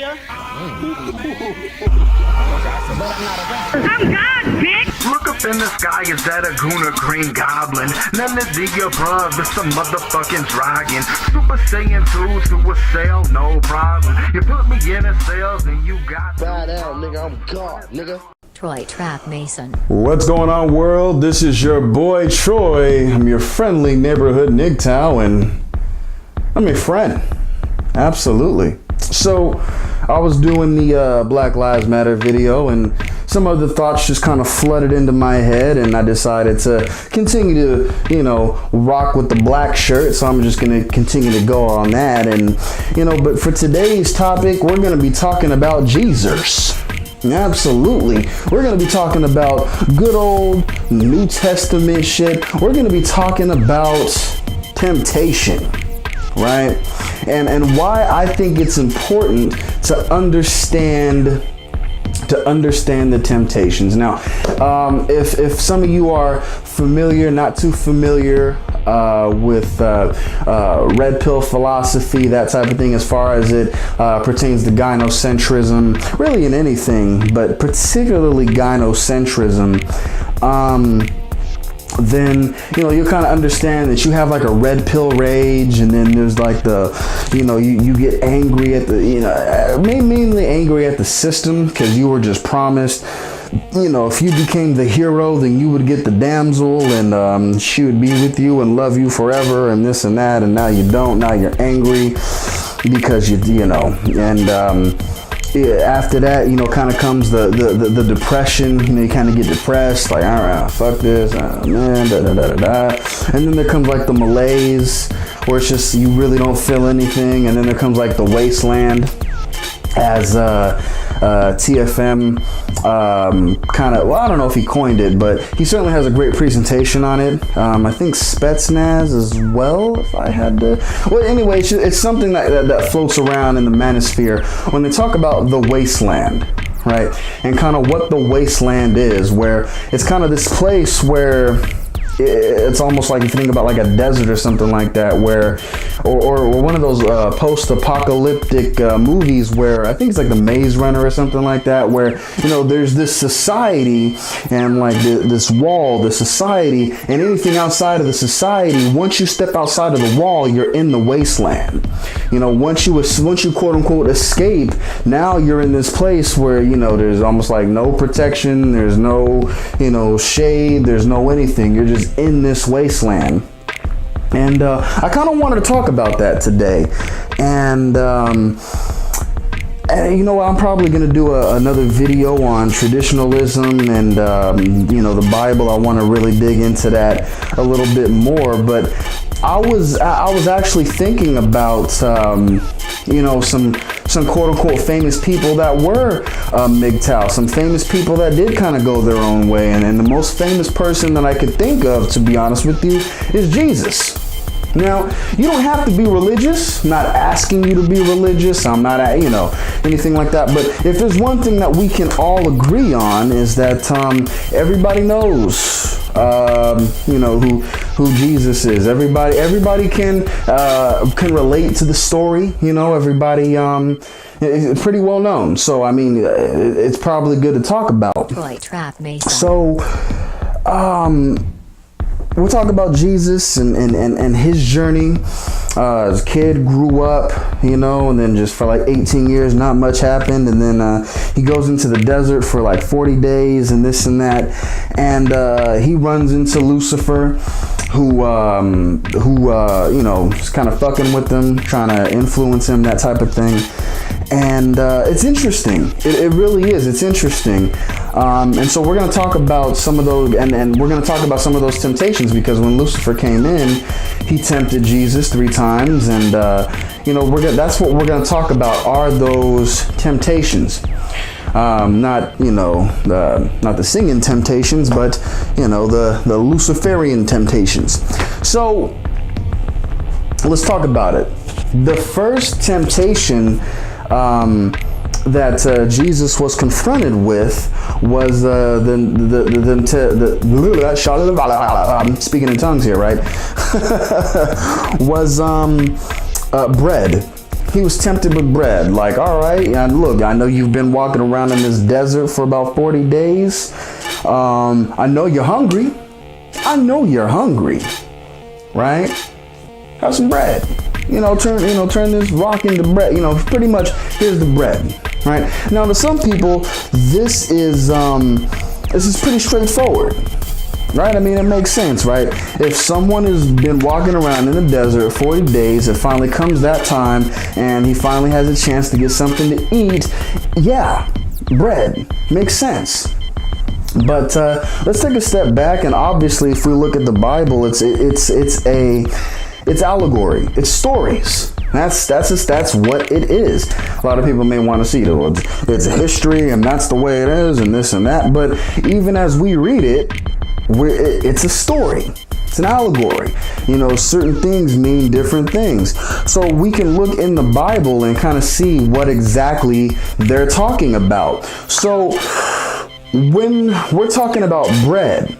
liar. I'm God, bitch! Look up in the sky, is that a goon or green goblin? None of the above, it's a motherfucking dragon. Super Saiyan 2 to a cell, no problem. You put me in a cell, then you got Bow down, nigga. I'm God, nigga. Troy Trap Mason. What's going on, world? This is your boy Troy. I'm your friendly neighborhood NGTOW, and I'm your friend. Absolutely. So I was doing the Black Lives Matter video, and some other thoughts just kind of flooded into my head, and I decided to continue to, rock with the black shirt. So I'm just going to continue to go on that. And, but for today's topic, we're going to be talking about Jesus. Absolutely. We're going to be talking about good old New Testament shit. We're going to be talking about temptation, right? And why I think it's important to understand the temptations. Now, if some of you are familiar, not too familiar with red pill philosophy, that type of thing, as far as it pertains to gynocentrism, really in anything, but particularly gynocentrism, then you'll kind of understand that you have like a red pill rage, and then there's like the you get angry at the mainly angry at the system because you were just promised if you became the hero, then you would get the damsel, and she would be with you and love you forever, and this and that, and now you don't. Now you're angry because after that, kind of comes the depression. You kind of get depressed, like, all right, fuck this, man, and then there comes like the malaise, where it's just you really don't feel anything, and then there comes like the wasteland, as TFM kind of, I don't know if he coined it, but he certainly has a great presentation on it. I think Spetsnaz as well, if I had to. Well, anyway, it's something that floats around in the manosphere when they talk about the wasteland, right? And kind of what the wasteland is, where it's kind of this place where it's almost like, if you think about like a desert or something like that, where, or one of those post-apocalyptic movies where I think it's like the Maze Runner or something like that, where there's this society and like this wall, the society, and anything outside of the society. Once you step outside of the wall, you're in the wasteland. Once you quote unquote escape, now you're in this place where there's almost like no protection, there's no shade, there's no anything. You're just in this wasteland. And I kind of wanted to talk about that today. And I'm probably going to do another video on traditionalism and the Bible. I want to really dig into that a little bit more. But I was actually thinking about some quote unquote famous people that were MGTOW, some famous people that did kind of go their own way, and the most famous person that I could think of, to be honest with you, is Jesus. Now, you don't have to be religious. I'm not asking you to be religious. I'm not, anything like that. But if there's one thing that we can all agree on, is that everybody knows, who Jesus is. Everybody can relate to the story. Everybody, it's pretty well known. So I mean, it's probably good to talk about. Troy Trap Mason. So, we'll talk about Jesus and his journey. As a kid, grew up, and then just for like 18 years, not much happened. And then he goes into the desert for like 40 days and this and that. And he runs into Lucifer, who is kind of fucking with him, trying to influence him, that type of thing. And it's interesting. It really is. It's interesting. And so we're going to talk about some of those, and we're going to talk about some of those temptations, because when Lucifer came in, he tempted Jesus 3 times. And, that's what we're going to talk about, are those temptations. Not the singing temptations, but, the Luciferian temptations. So let's talk about it. The first temptation that Jesus was confronted with was I'm speaking in tongues here, right? was bread. He was tempted with bread. Like, all right, and look, I know you've been walking around in this desert for about 40 days. I know you're hungry. I know you're hungry, right? Have some bread. Turn this rock into bread. Pretty much, here's the bread, right? Now, to some people, this is pretty straightforward. Right? I mean, it makes sense, right? If someone has been walking around in the desert 40 days, it finally comes that time and he finally has a chance to get something to eat. Yeah, bread makes sense. But let's take a step back, and obviously, if we look at the Bible, it's allegory. It's stories. That's what it is. A lot of people may want to see it's history and that's the way it is and this and that. But even as we read it, it's a story. It's an allegory. Certain things mean different things. So we can look in the Bible and kind of see what exactly they're talking about. So when we're talking about bread,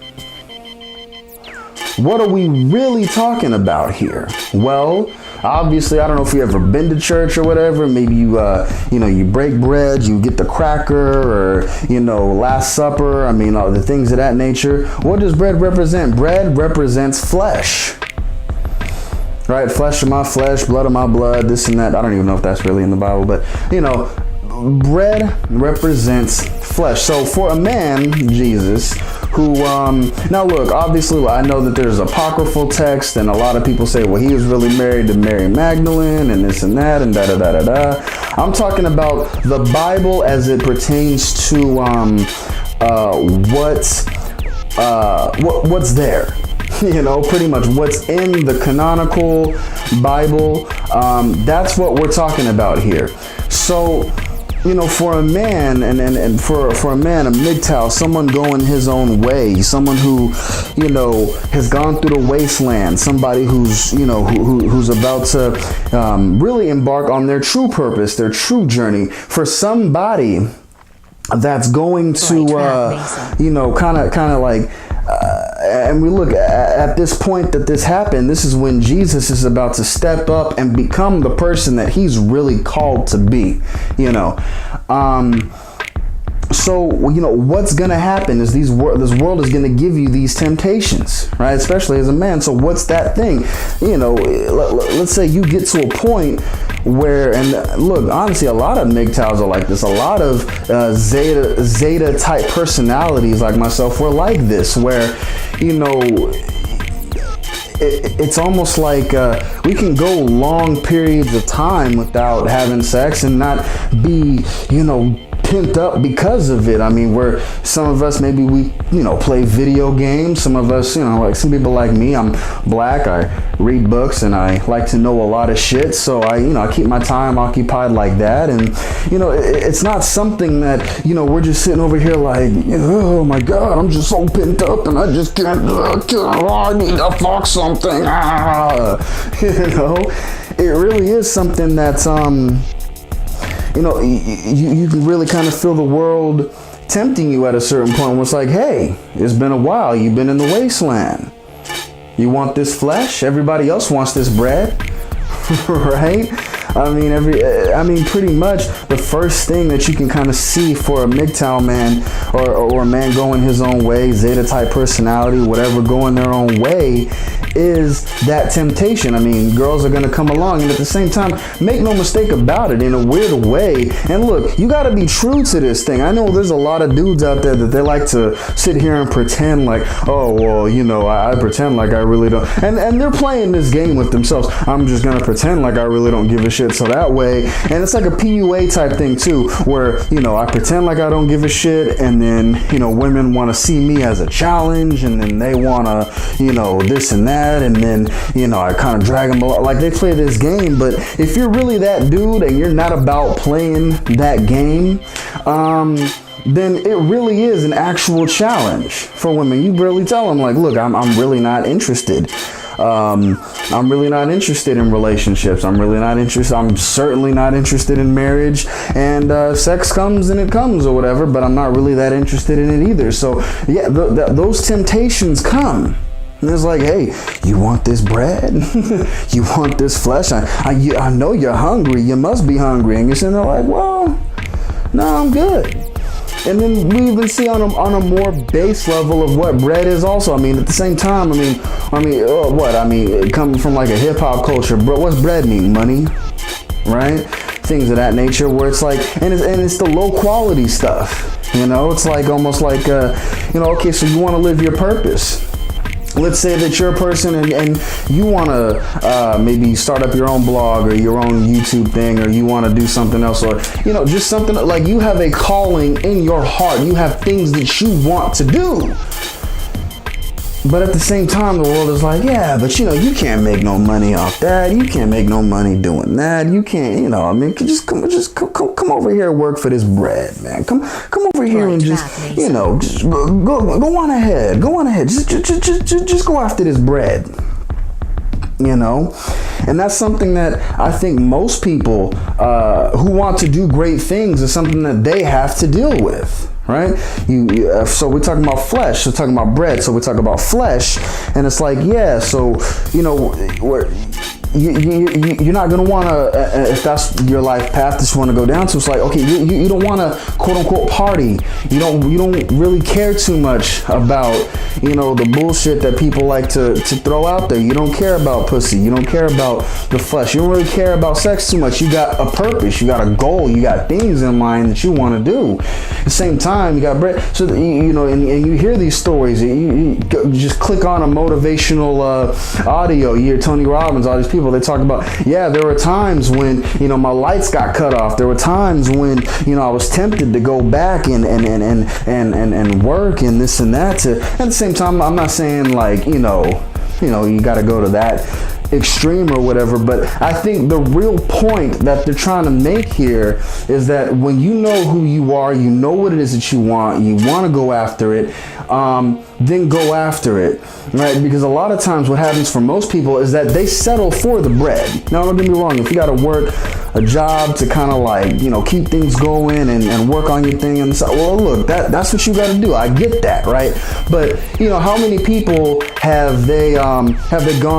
what are we really talking about here? Well, obviously, I don't know if you've ever been to church or whatever. Maybe you break bread, you get the cracker, or, Last Supper. I mean, all the things of that nature. What does bread represent? Bread represents flesh. Right? Flesh of my flesh, blood of my blood, this and that. I don't even know if that's really in the Bible, but, bread represents flesh. So for a man, Jesus, who, now look, obviously I know that there's apocryphal text and a lot of people say, well, he was really married to Mary Magdalene and this and that and da-da-da-da-da. I'm talking about the Bible as it pertains to what's there. Pretty much what's in the canonical Bible. That's what we're talking about here. So, for a man and for a man, a MGTOW, someone going his own way, someone who, has gone through the wasteland, somebody who's, who's about to really embark on their true purpose, their true journey. For somebody that's going to, kind of like, and we look at this point that this happened, this is when Jesus is about to step up and become the person that he's really called to be, So, what's going to happen is this world is going to give you these temptations, right? Especially as a man. So what's that thing? Let's say you get to a point where, and look, honestly, a lot of MGTOWs are like this. A lot of Zeta type personalities like myself were like this, where, it's almost like we can go long periods of time without having sex and not be, pimped up because of it. I mean, where some of us, maybe we, play video games. Some of us, like some people like me, I'm black, I read books and I like to know a lot of shit. So I keep my time occupied like that. And, it's not something that, we're just sitting over here like, oh my God, I'm just so pent up and I just can't, I need to fuck something. It really is something that's, you can really kind of feel the world tempting you at a certain point where it's like, hey, it's been a while. You've been in the wasteland. You want this flesh? Everybody else wants this bread, right? I mean, pretty much the first thing that you can kind of see for a MGTOW man or a man going his own way, Zeta type personality, whatever, going their own way, is that temptation. I mean, girls are going to come along, and at the same time, make no mistake about it, in a weird way. And look, you got to be true to this thing. I know there's a lot of dudes out there that they like to sit here and pretend like, oh, well, I pretend like I really don't. And they're playing this game with themselves. I'm just going to pretend like I really don't give a shit. So that way, and it's like a PUA type thing too, where, I pretend like I don't give a shit, and then, women want to see me as a challenge, and then they want to, this and that, and then, I kind of drag them along. Like, they play this game, but if you're really that dude and you're not about playing that game, then it really is an actual challenge for women. You really tell them, like, look, I'm really not interested. I'm really not interested in relationships. I'm certainly not interested in marriage, and sex comes and it comes or whatever, but I'm not really that interested in it either. So yeah, those temptations come, And it's like, hey, you want this bread? You want this flesh? I know you're hungry. You must be hungry. And you're sitting there like, well, no, I'm good. And then we even see on a more base level of what bread is also. I mean, at the same time, coming from like a hip hop culture, bro, what's bread mean? Money, right? Things of that nature, where it's like, and it's the low quality stuff. You know, it's like almost like, okay, so you want to live your purpose. Let's say that you're a person and you want to maybe start up your own blog or your own YouTube thing, or you want to do something else, or, just something like you have a calling in your heart. You have things that you want to do. But at the same time, the world is like, yeah, but you can't make no money off that. You can't make no money doing that. You can't, just come over here and work for this bread, man. Come over here and just go on ahead. Go on ahead. Just go after this bread. And that's something that I think most people who want to do great things is something that they have to deal with. Right? So we're talking about flesh, we're talking about bread, so we talk about flesh, and it's like, yeah, so, you're not going to want to, if that's your life path that you want to go down to, it's like, okay, you don't want to quote unquote party. You don't really care too much about, the bullshit that people like to throw out there. You don't care about pussy. You don't care about the flesh. You don't really care about sex too much. You got a purpose. You got a goal. You got things in mind that you want to do. At the same time, you got bread. So, and you hear these stories. You just click on a motivational audio. You hear Tony Robbins, all these people. They talk about, yeah, there were times when, my lights got cut off. There were times when, I was tempted to go back and work and this and that. At the same time, I'm not saying like, you got to go to that extreme or whatever, but I think the real point that they're trying to make here is that when you know who you are, you know what it is that you want to go after it, then go after it, right? Because a lot of times what happens for most people is that they settle for the bread. Now, don't get me wrong, if you got to work a job to kind of like, keep things going and work on your thing, and so, well, look, that's what you got to do. I get that, right? But, how many people have they gone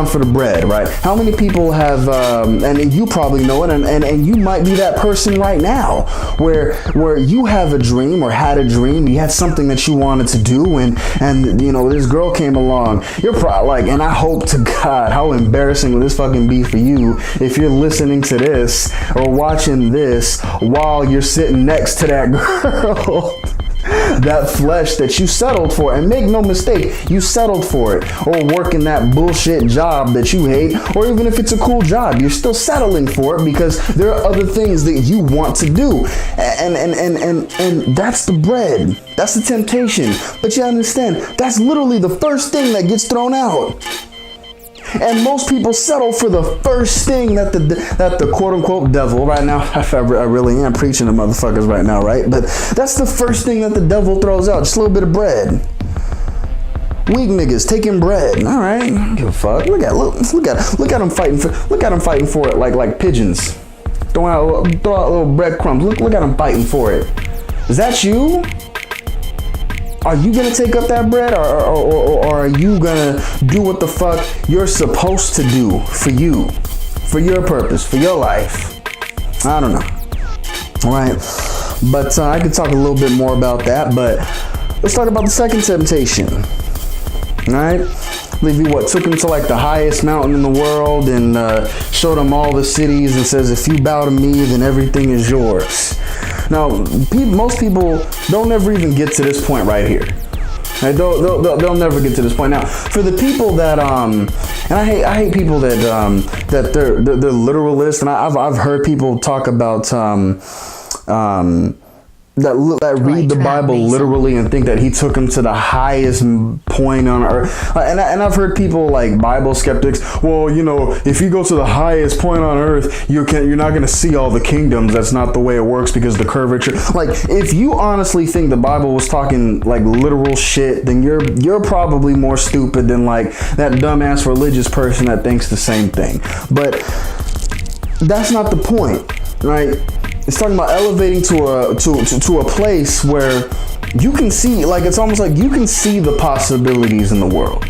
for the bread, right? How many people have, and you probably know it, and you might be that person right now, where you have a dream or had a dream, you had something that you wanted to do, and this girl came along. You're probably like, and I hope to God, how embarrassing would this fucking be for you if you're listening to this or watching this while you're sitting next to that girl. That flesh that you settled for, and make no mistake, you settled for it, or working that bullshit job that you hate, or even if it's a cool job, you're still settling for it because there are other things that you want to do, and that's the bread, that's the temptation. But you understand, that's literally the first thing that gets thrown out. And most people settle for the first thing that the quote unquote devil, right now, I really am preaching to motherfuckers right now, right? But that's the first thing that the devil throws out, just a little bit of bread. Weak niggas taking bread. All right, I don't give a fuck. Look at them fighting for it like pigeons. Throw out little breadcrumbs. Look at them fighting for it. Is that you? Are you gonna take up that bread, or are you gonna do what the fuck you're supposed to do for you, for your purpose, for your life? I don't know. All right, but I could talk a little bit more about that. But let's talk about the second temptation. All right, Levi took him to like the highest mountain in the world and showed him all the cities and says, if you bow to me, then everything is yours. Now, most people don't ever even get to this point right here. Right? They'll never get to this point. Now, for the people that and I hate people that they're literalists, and I've heard people talk about that read the Bible literally and think that he took him to the highest point on earth. And I've heard people like Bible skeptics, well, if you go to the highest point on earth, you're not going to see all the kingdoms. That's not the way it works because the curvature. Like, if you honestly think the Bible was talking like literal shit, then you're probably more stupid than like that dumbass religious person that thinks the same thing. But that's not the point, right? It's talking about elevating to a place where you can see, like, it's almost like you can see the possibilities in the world.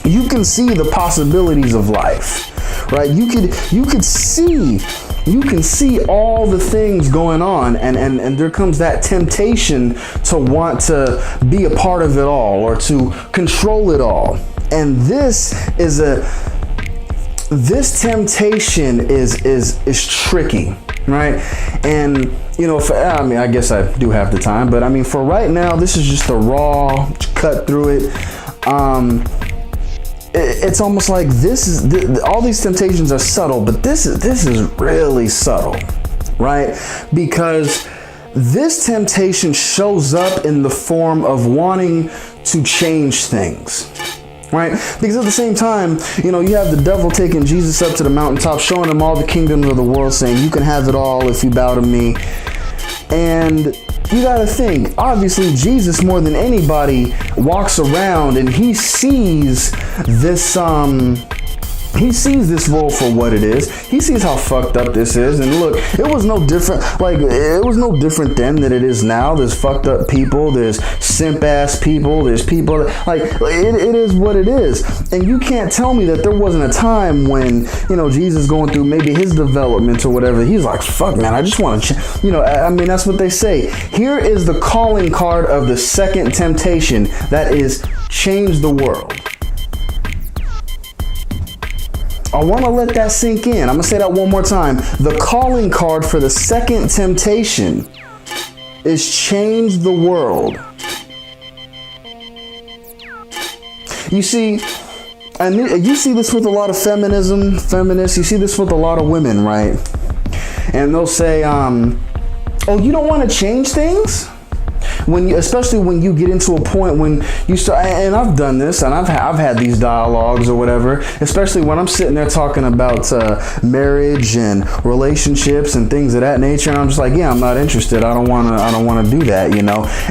you can see the possibilities of life, right? You can see all the things going on, and there comes that temptation to want to be a part of it all or to control it all. And this temptation is tricky, right? And I guess I do have the time, but I mean, for right now, this is just a raw cut through it. It's almost like all these temptations are subtle, but this is really subtle, right? Because this temptation shows up in the form of wanting to change things, right? Because at the same time, you have the devil taking Jesus up to the mountaintop, showing him all the kingdoms of the world, saying, you can have it all if you bow to me. And you gotta think, obviously Jesus more than anybody walks around and he sees this world for what it is. He sees how fucked up this is, and look, it was no different then than it is now. There's fucked up people, there's simp ass people, there's people it is what it is. And you can't tell me that there wasn't a time when, Jesus going through maybe his development or whatever, he's like, fuck man, I just want to that's what they say. Here is the calling card of the second temptation, that is, change the world. I want to let that sink in. I'm going to say that one more time. The calling card for the second temptation is change the world. You see, and you see this with a lot of feminists. You see this with a lot of women, right? And they'll say, oh, you don't want to change things? Especially when you get into a point when you start, and I've done this, and I've had these dialogues or whatever, especially when I'm sitting there talking about marriage and relationships and things of that nature, and I'm just like, yeah, I'm not interested. I don't want to do that,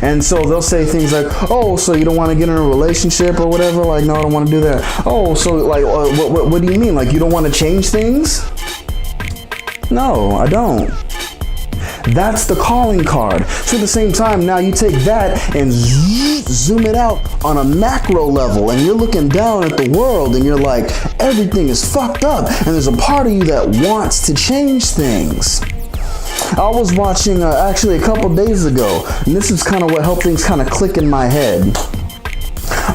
And so they'll say things like, oh, so you don't want to get in a relationship or whatever? Like, no, I don't want to do that. Oh, so like, what do you mean? Like, you don't want to change things? No, I don't. That's the calling card. So at the same time, now you take that and zoom it out on a macro level, and you're looking down at the world and you're like, everything is fucked up, and there's a part of you that wants to change things. I was watching actually a couple days ago, and this is kind of what helped things kind of click in my head.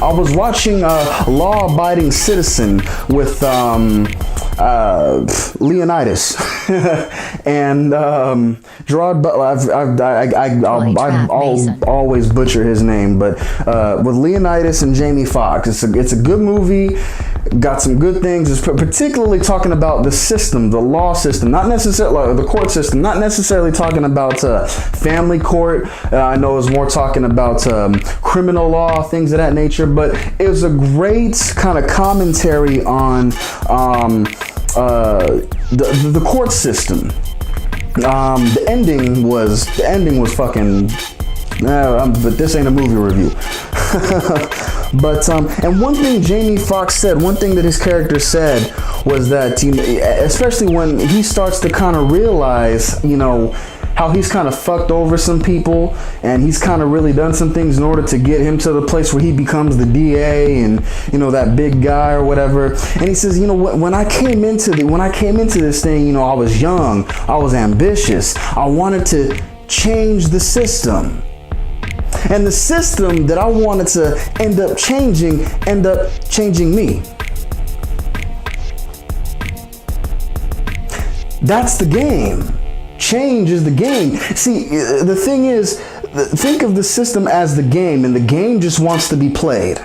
I was watching Law Abiding Citizen with Leonidas and Gerard Butler. I'll always butcher his name, but with Leonidas and Jamie Foxx, it's a good movie. Got some good things. It's particularly talking about the system, the law system, not necessarily the court system, not necessarily talking about family court. I know it's more talking about criminal law, things of that nature. But it was a great kind of commentary on the court system. The ending was fucking. But this ain't a movie review. But and one thing Jamie Foxx said, one thing that his character said was that, especially when he starts to kind of realize, how he's kind of fucked over some people, and he's kind of really done some things in order to get him to the place where he becomes the DA and that big guy or whatever. And he says, when I came into this thing, I was young, I was ambitious, I wanted to change the system. And the system that I wanted to end up changing me. That's the game. Change is the game. See, the thing is, think of the system as the game, and the game just wants to be played.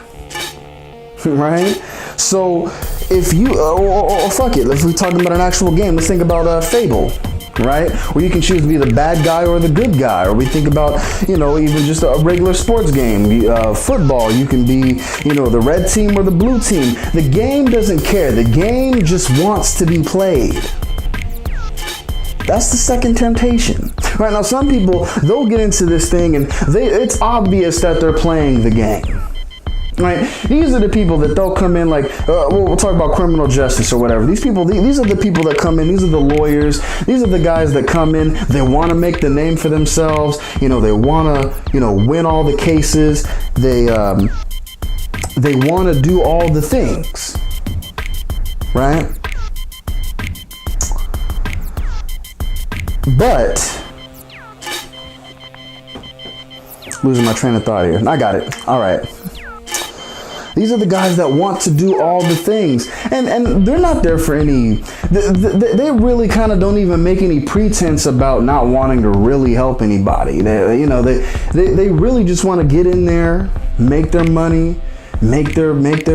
Right? So if you, or fuck it, if we're talking about an actual game, let's think about Fable. Right? Where you can choose to be the bad guy or the good guy. Or we think about, even just a regular sports game. Football, you can be, the red team or the blue team. The game doesn't care. The game just wants to be played. That's the second temptation. Right, now some people, they'll get into this thing and it's obvious that they're playing the game. Right? These are the people that they'll come in like, we'll talk about criminal justice or whatever. These are the people that come in. These are the lawyers. These are the guys that come in. They want to make the name for themselves. They want to, win all the cases. they want to do all the things, right? But losing my train of thought here. I got it. All right. These are the guys that want to do all the things, and they're not there for any. They really kind of don't even make any pretense about not wanting to really help anybody. They really just want to get in there, make their money, make their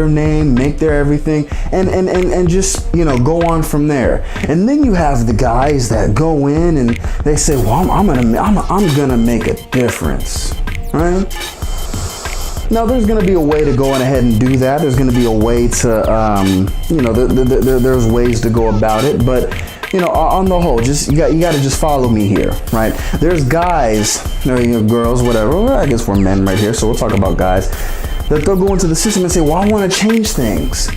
name, make their everything, and just go on from there. And then you have the guys that go in and they say, well, I'm gonna make a difference, right? Now, there's going to be a way to go on ahead and do that. There's going to be a way to, there's ways to go about it. But, on the whole, just you got to just follow me here, right? There's guys, girls, whatever. Well, I guess we're men right here, so we'll talk about guys. That they'll go into the system and say, well, I want to change things.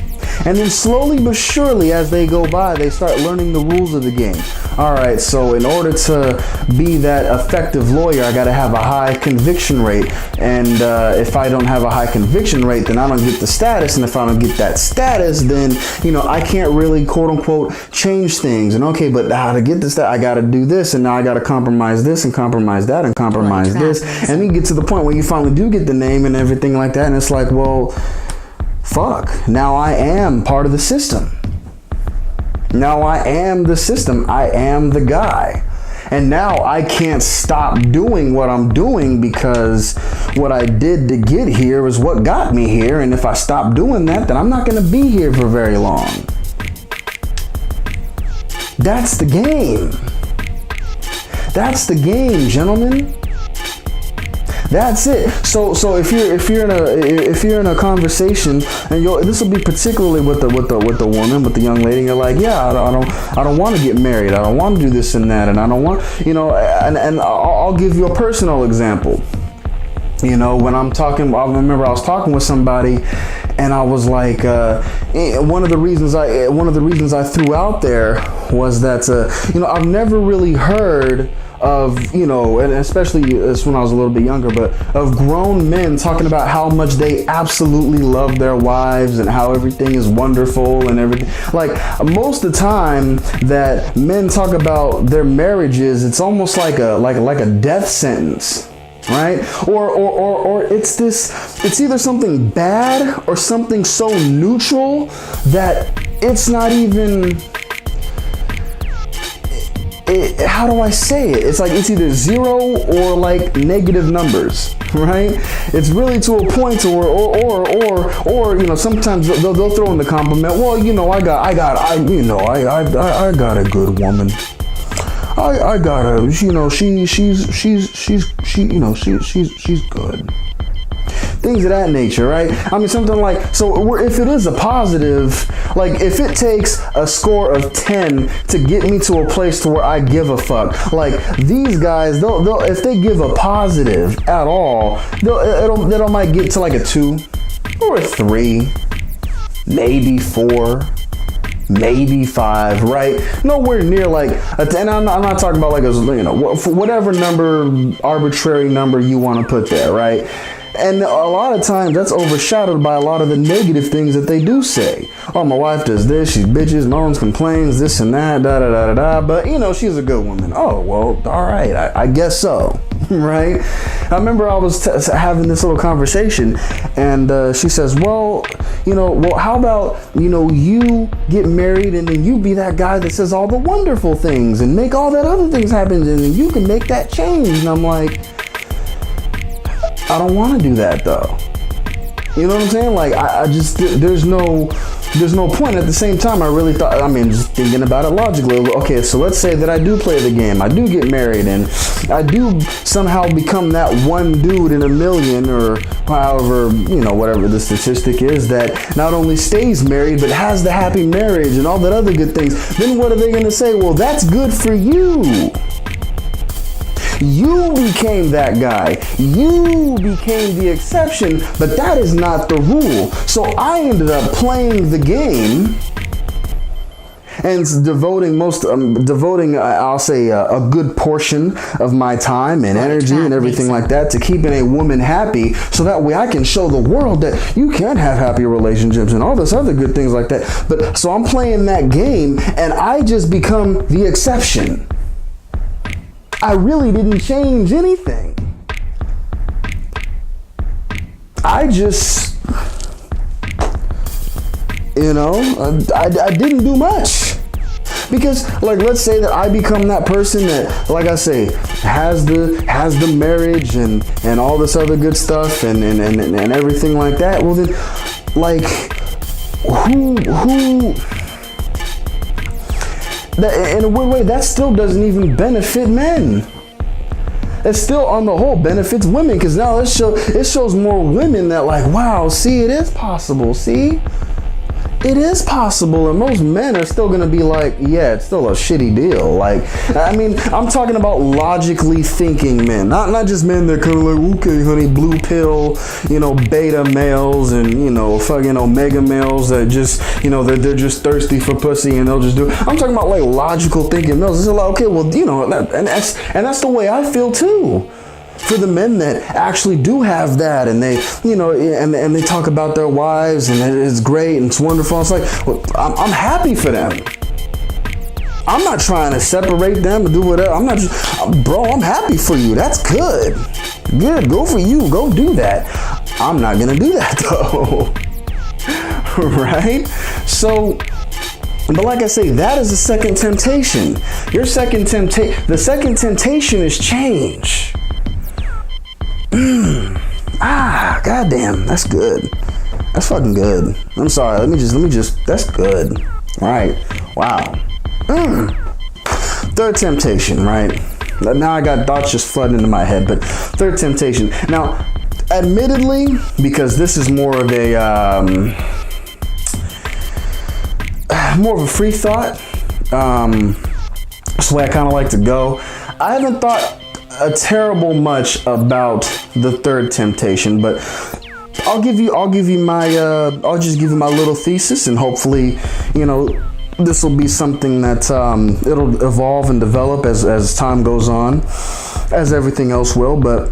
And then slowly but surely, as they go by, they start learning the rules of the game. All right, so in order to be that effective lawyer, I got to have a high conviction rate. And if I don't have a high conviction rate, then I don't get the status. And if I don't get that status, then, I can't really, quote unquote, change things. And okay, but to get this, I got to do this. And now I got to compromise this and compromise that and compromise this. And then you get to the point where you finally do get the name and everything like that. And it's like, well, fuck, now I am part of the system. Now I am the system. I am the guy. And now I can't stop doing what I'm doing because what I did to get here is what got me here. And if I stop doing that, then I'm not going to be here for very long. That's the game. That's the game, gentlemen. That's it. So if you're in a conversation, and this will be particularly with the woman, with the young lady, you're like, yeah, I don't want to get married. I don't want to do this and that, and I don't want, and I'll give you a personal example. When I'm talking, I remember I was talking with somebody, and I was like, one of the reasons I threw out there was that I've never really heard of, and especially when I was a little bit younger, but of grown men talking about how much they absolutely love their wives and how everything is wonderful and everything. Like, most of the time that men talk about their marriages, it's almost like a death sentence. Right? Or it's either something bad or something so neutral that it's not even, how do I say it? It's like it's either zero or like negative numbers, right? It's really to a point to where, or sometimes they'll throw in the compliment. Well, I got a good woman. I got her, she's good. Things of that nature, right? I mean, something like, so if it is a positive, like if it takes a score of 10 to get me to a place to where I give a fuck, like these guys, they'll if they give a positive at all, they'll might get to like a 2 or a 3, maybe 4. Maybe 5, right? Nowhere near like a 10. I'm not talking about like whatever number, arbitrary number you want to put there, right? And a lot of times that's overshadowed by a lot of the negative things that they do say. Oh, my wife does this, she's bitches, no one complains, this and that, da da da da da. But she's a good woman. Oh, well, all right, I guess so, right? I remember I was having this little conversation, and she says, well, how about you get married and then you be that guy that says all the wonderful things and make all that other things happen, and then you can make that change. And I'm like, I don't want to do that though. You know what I'm saying? Like, I just, there's no point. At the same time, I really thought, just thinking about it logically. Okay, so let's say that I do play the game, I do get married, and I do somehow become that one dude in a million, or however, whatever the statistic is, that not only stays married, but has the happy marriage and all that other good things. Then what are they going to say? Well, that's good for you. You became that guy. You became the exception, but that is not the rule. So I ended up playing the game and devoting I'll say a good portion of my time and energy and everything like that to keeping a woman happy, so that way I can show the world that you can have happy relationships and all this other good things like that. But so I'm playing that game and I just become the exception. I really didn't change anything. I just, I didn't do much. Because, like, let's say that I become that person that, like I say, has the marriage and all this other good stuff and everything like that. Well then, like, who that, in a weird way, that still doesn't even benefit men. It still, on the whole, benefits women, because now it shows more women that, like, wow, see, it is possible. See, it is possible. And most men are still gonna be like, yeah, it's still a shitty deal. Like, I mean, I'm talking about logically thinking men, not just men that kind of like, okay, honey, blue pill, beta males and fucking omega males that just, they're just thirsty for pussy and they'll just do it. I'm talking about like logical thinking males. It's like, okay, well, and that's the way I feel too. For the men that actually do have that, and they, and they talk about their wives, and it's great and it's wonderful. It's like, well, I'm happy for them. I'm not trying to separate them or do whatever. I'm not just, bro, I'm happy for you. That's good. Good, go for you. Go do that. I'm not gonna do that though. Right? So, but like I say, that is the second temptation. The second temptation is change. Goddamn, that's good. That's fucking good. I'm sorry. Let me just. That's good. All right. Wow. Third temptation, right? Now I got thoughts just flooding into my head, but third temptation. Now, admittedly, because this is more of a free thought. That's the way I kind of like to go. I haven't thought a terrible much about the third temptation, but I'll just give you my little thesis, and hopefully, this will be something that it'll evolve and develop as time goes on, as everything else will. But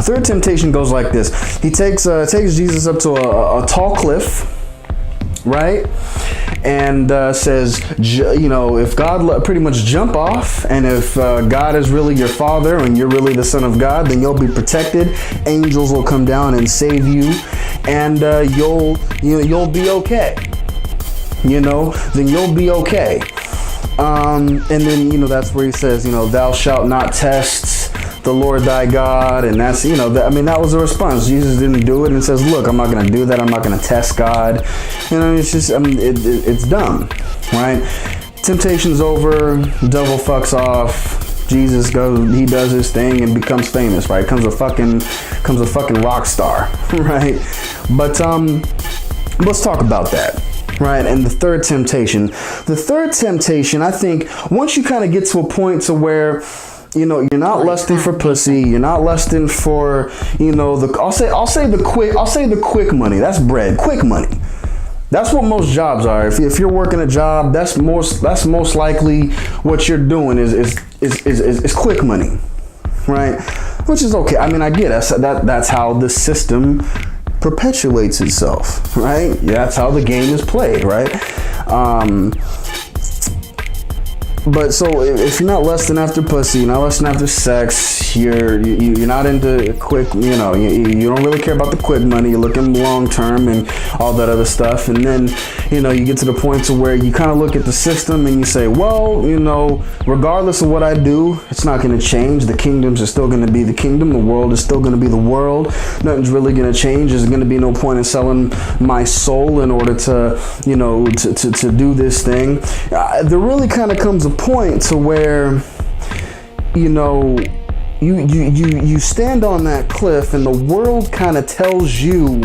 third temptation goes like this: he takes Jesus up to a tall cliff, right? And says, if God, pretty much jump off, and if God is really your father and you're really the son of God, then you'll be protected. Angels will come down and save you, and you'll be okay. Then you'll be okay. And then that's where he says, thou shalt not test the Lord thy God, and that's that was the response. Jesus didn't do it and says, look, I'm not going to do that. I'm not going to test God. It's just it's dumb, right? Temptation's over. Devil fucks off. Jesus goes, he does his thing and becomes famous, right? Comes a fucking rock star, right? But let's talk about that. Right, and the third temptation. I think once you kind of get to a point to where you're not lusting for pussy, you're not lusting for I'll say the quick money. That's bread, quick money. That's what most jobs are. If you're working a job, that's most likely what you're doing is quick money, right? Which is okay. I mean, I get it. That's how the system perpetuates itself, right? Yeah, that's how the game is played, right? But so if you're not lusting after pussy, you're not lusting after sex, you're not into quick, you don't really care about the quick money, you're looking long term and all that other stuff. And then, you get to the point to where you kind of look at the system and you say, well, regardless of what I do, it's not going to change. The kingdoms are still going to be the kingdom. The world is still going to be the world. Nothing's really going to change. There's going to be no point in selling my soul in order to, to do this thing. There really kind of comes a point to where you stand on that cliff and the world kind of tells you,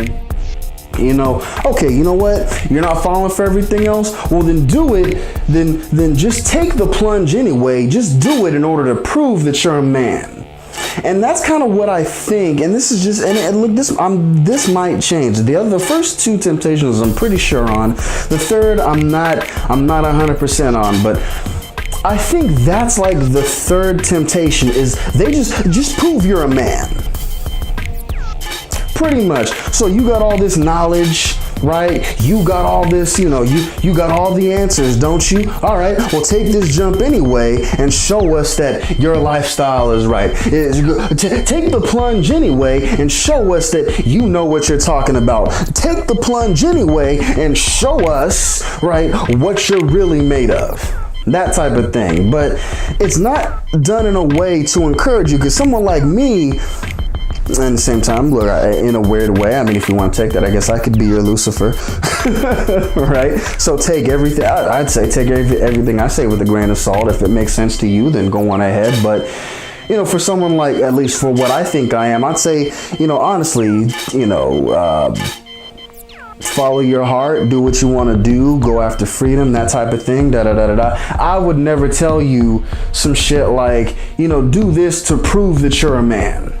okay, you know what, you're not falling for everything else, well then do it, then just take the plunge anyway. Just do it in order to prove that you're a man. And that's kind of what I think. And this is just, and look, this might change. The first two temptations I'm pretty sure on. The third I'm not 100% on, but I think that's like the third temptation is they just prove you're a man. Pretty much. So you got all this knowledge, right? You got all this, you got all the answers, don't you? All right, well, take this jump anyway and show us that your lifestyle is right. Take the plunge anyway and show us that you know what you're talking about. Take the plunge anyway and show us, right, what you're really made of. That type of thing. But it's not done in a way to encourage you, because someone like me, at the same time, look, in a weird way, I mean, if you want to take that, I guess I could be your Lucifer, right? So take everything, I'd say take everything I say with a grain of salt. If it makes sense to you, then go on ahead. But, for someone like, at least for what I think I am, I'd say, honestly, follow your heart, do what you want to do, go after freedom, that type of thing, I would never tell you some shit like, do this to prove that you're a man.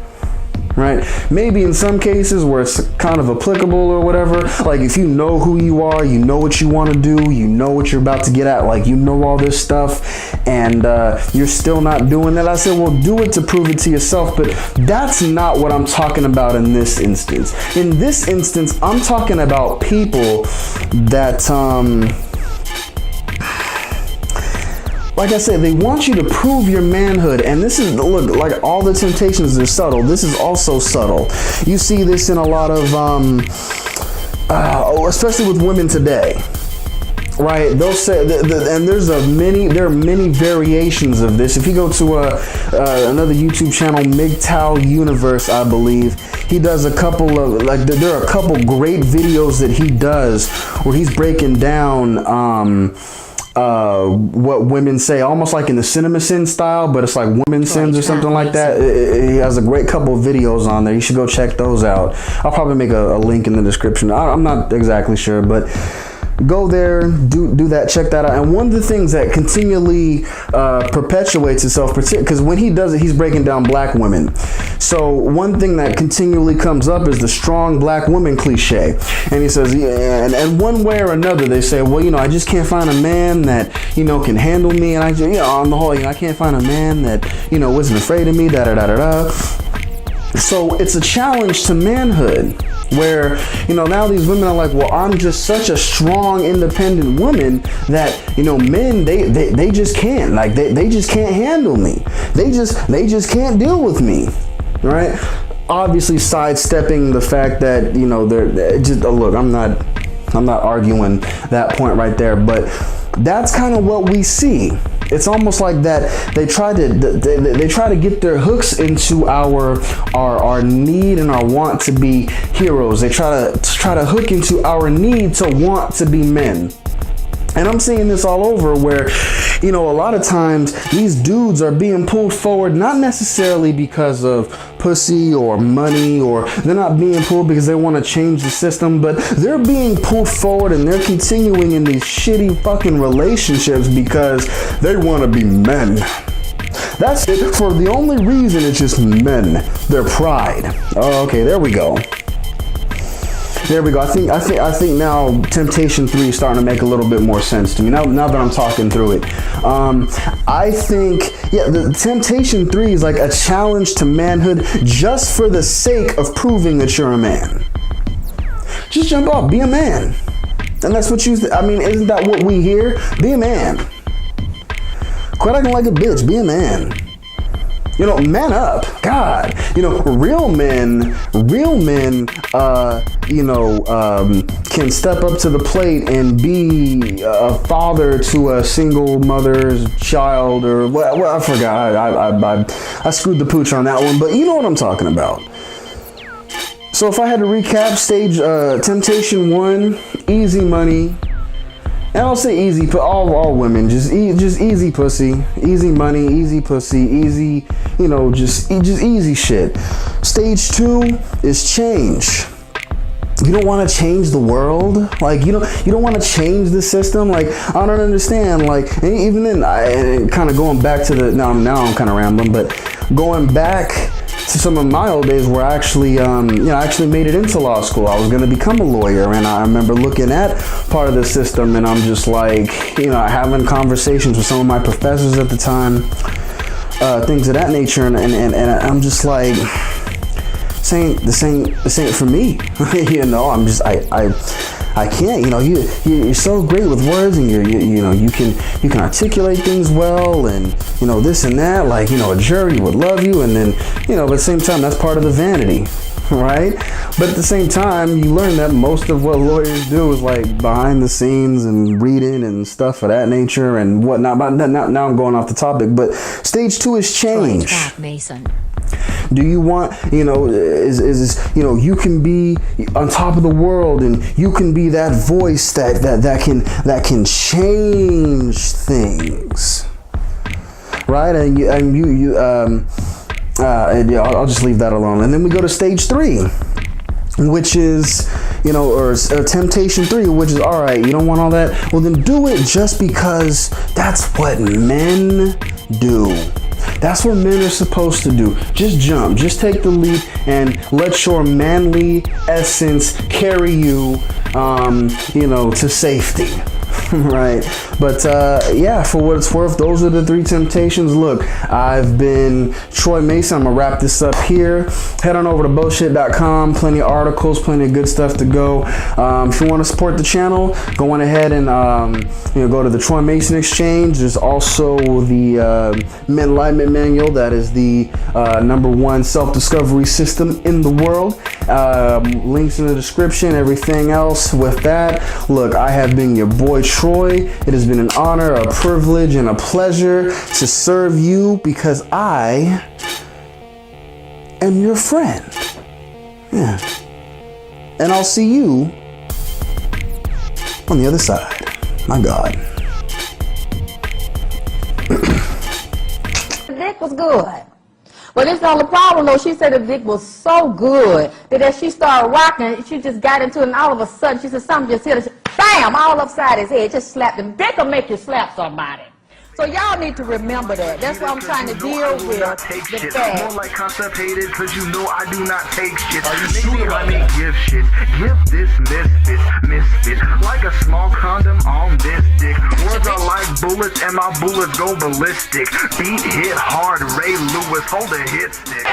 Right? Maybe in some cases where it's kind of applicable or whatever, like if you know who you are, you know what you want to do, you know what you're about to get at, like you know all this stuff, and you're still not doing that, I said, well, do it to prove it to yourself. But that's not what I'm talking about in this instance. In this instance, I'm talking about people that like I said, they want you to prove your manhood. And this is, look, like all the temptations are subtle. This is also subtle. You see this in a lot of, especially with women today. Right, they'll say, and there are many variations of this. If you go to another YouTube channel, MGTOW Universe, I believe, he does a couple of, like, there are a couple great videos that he does where he's breaking down what women say, almost like in the Cinema Sin style, but it's like women sins or something like that. He has a great couple of videos on there. You should go check those out. I'll probably make a link in the description. I'm not exactly sure, but go there, do that, check that out. And one of the things that continually perpetuates itself, because when he does it, he's breaking down black women. So one thing that continually comes up is the strong black woman cliche. And he says, yeah, and one way or another, they say, well, I just can't find a man that, can handle me. And on the whole, I can't find a man that, wasn't afraid of me, So it's a challenge to manhood, where, now these women are like, well, I'm just such a strong, independent woman that, men, they just can't, like, they just can't handle me. They just can't deal with me, right? Obviously sidestepping the fact that, they're just, look, I'm not arguing that point right there, but that's kind of what we see. It's almost like that they try to get their hooks into our need and our want to be heroes. They try to hook into our need to want to be men. And I'm seeing this all over where, a lot of times these dudes are being pulled forward, not necessarily because of pussy or money, or they're not being pulled because they want to change the system, but they're being pulled forward and they're continuing in these shitty fucking relationships because they want to be men. That's it. For the only reason it's just men. Their pride. Oh, okay, there we go. There we go. I think now Temptation 3 is starting to make a little bit more sense to me. Now that I'm talking through it. I think, the Temptation 3 is like a challenge to manhood just for the sake of proving that you're a man. Just jump off, be a man. And that's what isn't that what we hear? Be a man. Quit acting like a bitch, be a man. Man up. God, real men, can step up to the plate and be a father to a single mother's child, or well, I forgot. I screwed the pooch on that one, but you know what I'm talking about. So if I had to recap, stage Temptation 1, easy money. And I'll say easy, but all women, just easy pussy, easy money, easy pussy, easy, just easy shit. Stage 2 is change. You don't want to change the world, like you don't want to change the system. Like, I don't understand. Like, even then, kind of going back to the now I'm kind of rambling, but going back to some of my old days where I actually, I actually made it into law school. I was going to become a lawyer, and I remember looking at part of the system, and I'm just like, having conversations with some of my professors at the time, things of that nature, and I'm just like, this ain't for me. I'm just, I can't, you're so great with words, and you can articulate things well, and this and that, like, a jury would love you, and then, but at the same time, that's part of the vanity, right? But at the same time, you learn that most of what lawyers do is like behind the scenes and reading and stuff of that nature and whatnot. But now I'm going off the topic, but stage 2 is change. Trap Mason. Do you want, you can be on top of the world, and you can be that voice that can change things, right? I'll just leave that alone. And then we go to stage 3, which is, or temptation 3, which is, all right, you don't want all that. Well, then do it just because that's what men do. That's what men are supposed to do. Just jump, just take the leap, and let your manly essence carry you, to safety. Right. But for what it's worth, those are the 3 temptations. Look, I've been Troy Mason. I'm gonna wrap this up here. Head on over to bullsh.com. Plenty of articles, plenty of good stuff to go. If you want to support the channel, go on ahead and go to the Troy Mason Exchange. There's also the Men Enlightenment Manual. That is the #1 self-discovery system in the world. Links in the description. Everything else with that. Look, I have been your boy Troy. It has been an honor, a privilege, and a pleasure to serve you because I am your friend. Yeah. And I'll see you on the other side. My God. The dick was good. But it's not the problem, though. She said the dick was so good that as she started rocking, she just got into it, and all of a sudden, she said something just hit her. Bam! All upside his head. Just slapped him. Dick will make you slap somebody. So y'all need to remember that. That's what I'm trying to deal with. The fact. More like constipated, cause you know I do not take shit. Maybe let me give shit. Give this misfit. Like a small condom on this dick. Words are like bullets, and my bullets go ballistic. Beat hit hard, Ray Lewis, hold a hit stick.